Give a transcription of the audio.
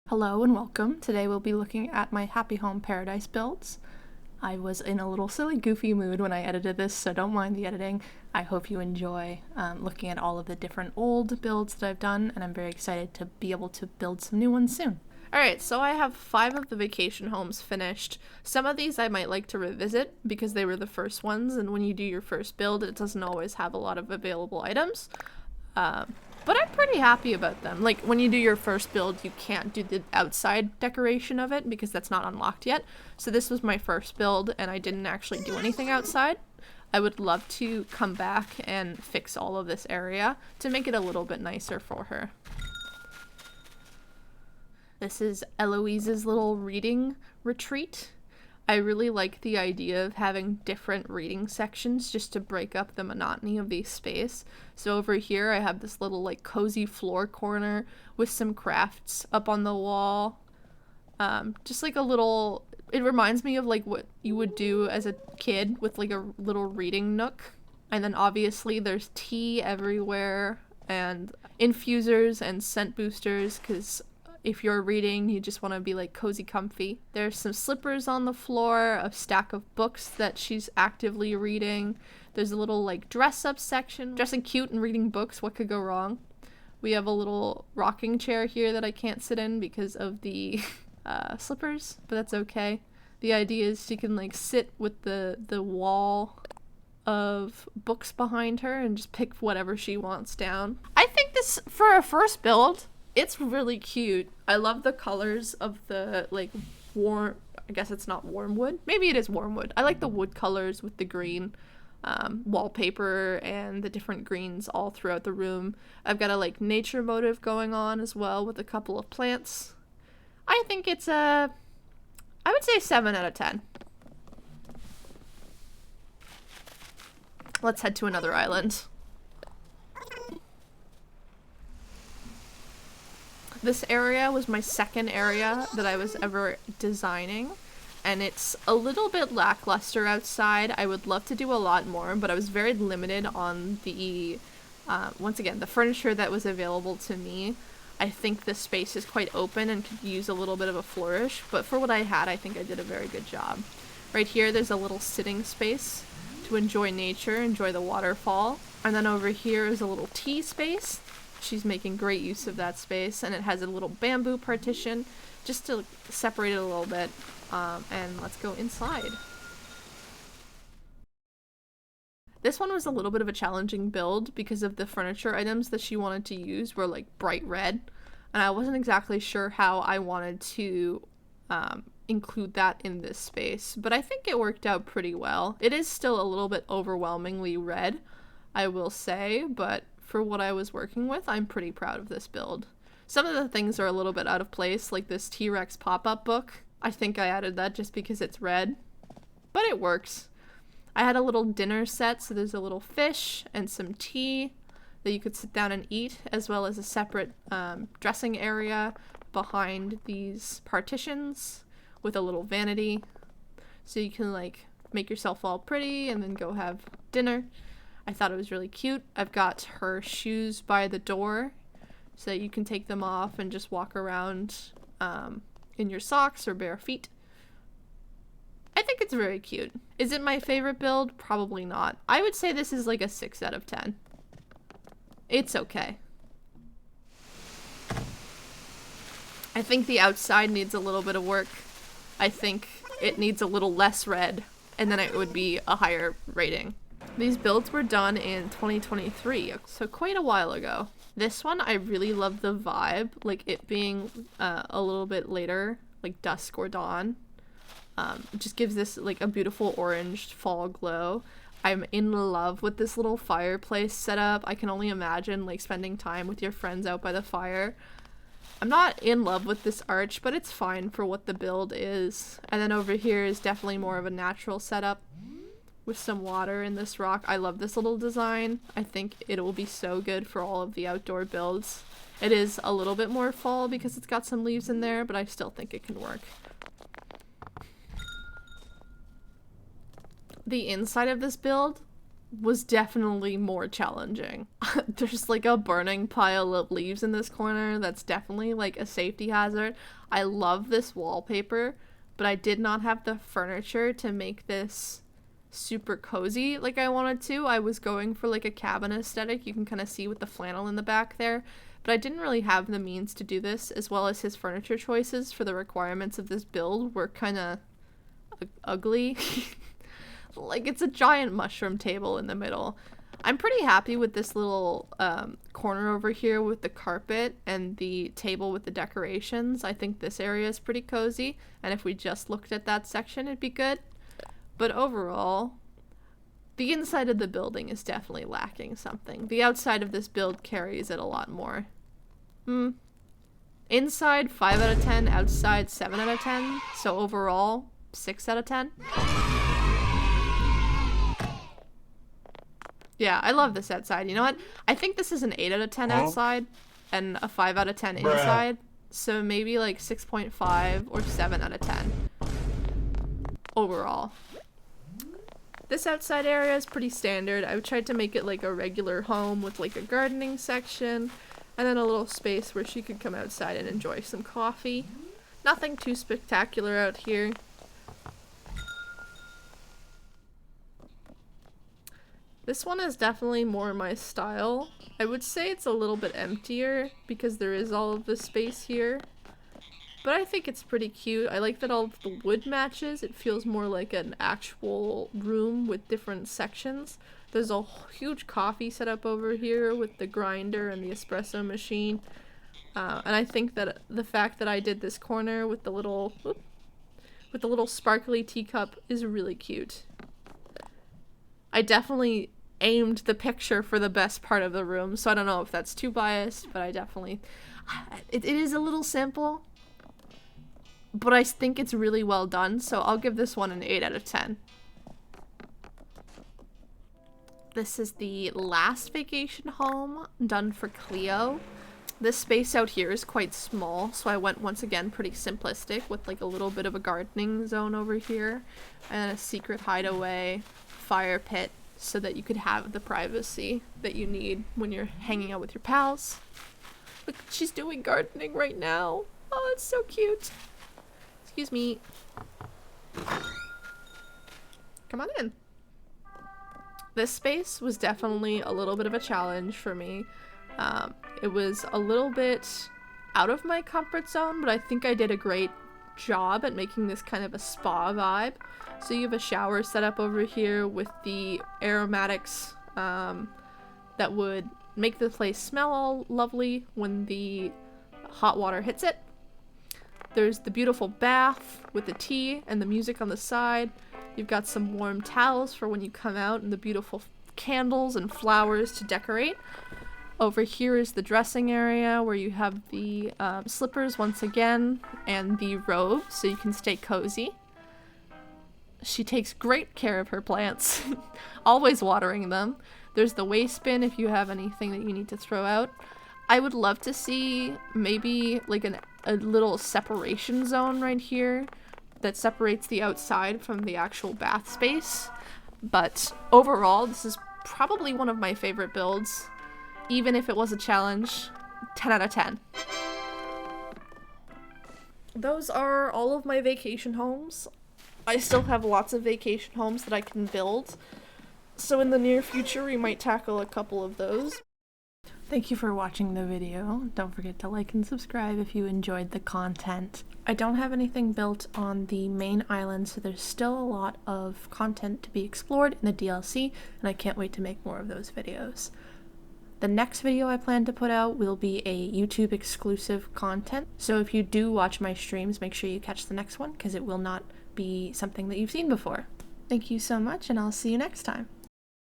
Hello and welcome. Today we'll be looking at my Happy Home Paradise builds. I was in a little silly goofy mood when I edited this, so don't mind the editing. I hope you enjoy looking at all of the different old builds that I've done, and I'm very excited to be able to build some new ones soon. Alright, so I have 5 of the vacation homes finished. Some of these I might like to revisit because they were the first ones, and when you do your first build it doesn't always have a lot of available items. But I'm pretty happy about them. Like, when you do your first build, you can't do the outside decoration of it because that's not unlocked yet. So this was my first build, and I didn't actually do anything outside. I would love to come back and fix all of this area to make it a little bit nicer for her. This is Eloise's little reading retreat. I really like the idea of having different reading sections just to break up the monotony of the space. So over here I have this little like cozy floor corner with some crafts up on the wall. Just like a little, it reminds me of like what you would do as a kid with like a little reading nook. And then obviously there's tea everywhere and infusers and scent boosters because if you're reading, you just want to be like cozy comfy. There's some slippers on the floor, a stack of books that she's actively reading. There's a little like dress up section. Dressing cute and reading books, what could go wrong? We have a little rocking chair here that I can't sit in because of the slippers, but that's okay. The idea is she can like sit with the wall of books behind her and just pick whatever she wants down. I think this, for a first build, it's really cute. I love the colors of the, like, warm, I guess it's not warm wood. Maybe it is warm wood. I like the wood colors with the green wallpaper and the different greens all throughout the room. I've got a, like, nature motive going on as well with a couple of plants. I think it's I would say 7 out of 10. Let's head to another island. This area was my second area that I was ever designing, and it's a little bit lackluster outside. I would love to do a lot more, but I was very limited on the, once again, the furniture that was available to me. I think the space is quite open and could use a little bit of a flourish, but for what I had, I think I did a very good job. Right here, there's a little sitting space to enjoy nature, enjoy the waterfall, and then over here is a little tea space. She's making great use of that space, and it has a little bamboo partition just to separate it a little bit. And let's go inside. This one was a little bit of a challenging build because of the furniture items that she wanted to use were like bright red, and I wasn't exactly sure how I wanted to include that in this space, but I think it worked out pretty well. It is still a little bit overwhelmingly red, I will say, but for what I was working with, I'm pretty proud of this build. Some of the things are a little bit out of place, like this T-Rex pop-up book. I think I added that just because it's red, but it works. I had a little dinner set, so there's a little fish and some tea that you could sit down and eat, as well as a separate dressing area behind these partitions with a little vanity, so you can like make yourself all pretty and then go have dinner. I thought it was really cute. I've got her shoes by the door so that you can take them off and just walk around in your socks or bare feet. I think it's very cute. Is it my favorite build? Probably not. I would say this is like a 6 out of 10. It's okay. I think the outside needs a little bit of work. I think it needs a little less red, and then it would be a higher rating. These builds were done in 2023, so quite a while ago. This one, I really love the vibe, like it being a little bit later, like dusk or dawn. It just gives this like a beautiful orange fall glow. I'm in love with this little fireplace setup. I can only imagine like spending time with your friends out by the fire. I'm not in love with this arch, but it's fine for what the build is. And then over here is definitely more of a natural setup with some water in this rock. I love this little design. I think it will be so good for all of the outdoor builds. It is a little bit more fall because it's got some leaves in there, but I still think it can work. The inside of this build was definitely more challenging. There's like a burning pile of leaves in this corner that's definitely like a safety hazard. I love this wallpaper, but I did not have the furniture to make this super cozy like I wanted to. I was going for like a cabin aesthetic. You can kind of see with the flannel in the back there, but I didn't really have the means to do this, as well as his furniture choices for the requirements of this build were kind of ugly. Like, it's a giant mushroom table in the middle. I'm pretty happy with this little corner over here with the carpet and the table with the decorations. I think this area is pretty cozy, and if we just looked at that section, it'd be good. But overall, the inside of the building is definitely lacking something. The outside of this build carries it a lot more. Inside, 5 out of 10. Outside, 7 out of 10. So overall, 6 out of 10. Yeah, I love this outside. You know what? I think this is an 8 out of 10 outside and a 5 out of 10 inside. So maybe like 6.5 or 7 out of 10 overall. This outside area is pretty standard. I tried to make it like a regular home with like a gardening section and then a little space where she could come outside and enjoy some coffee. Nothing too spectacular out here. This one is definitely more my style. I would say it's a little bit emptier because there is all of this space here. But I think it's pretty cute. I like that all of the wood matches. It feels more like an actual room with different sections. There's a huge coffee setup over here with the grinder and the espresso machine. And I think that the fact that I did this corner with the little sparkly teacup is really cute. I definitely aimed the picture for the best part of the room, so I don't know if that's too biased, but I definitely... It is a little simple, but I think it's really well done, so I'll give this one an 8 out of 10. This is the last vacation home done for Cleo. This space out here is quite small, so I went once again pretty simplistic with like a little bit of a gardening zone over here and a secret hideaway, fire pit, so that you could have the privacy that you need when you're hanging out with your pals. Look, she's doing gardening right now. Oh, it's so cute. Excuse me. Come on in. This space was definitely a little bit of a challenge for me. It was a little bit out of my comfort zone, but I think I did a great job at making this kind of a spa vibe. So you have a shower set up over here with the aromatics that would make the place smell all lovely when the hot water hits it. There's the beautiful bath with the tea and the music on the side. You've got some warm towels for when you come out and the beautiful candles and flowers to decorate. Over here is the dressing area where you have the slippers once again and the robe so you can stay cozy. She takes great care of her plants, always watering them. There's the waste bin if you have anything that you need to throw out. I would love to see maybe like a little separation zone right here that separates the outside from the actual bath space. But overall, this is probably one of my favorite builds. Even if it was a challenge, 10 out of 10. Those are all of my vacation homes. I still have lots of vacation homes that I can build, so in the near future we might tackle a couple of those. Thank you for watching the video. Don't forget to like and subscribe if you enjoyed the content. I don't have anything built on the main island, so there's still a lot of content to be explored in the DLC, and I can't wait to make more of those videos. The next video I plan to put out will be a YouTube exclusive content, so if you do watch my streams, make sure you catch the next one, because it will not be something that you've seen before. Thank you so much, and I'll see you next time.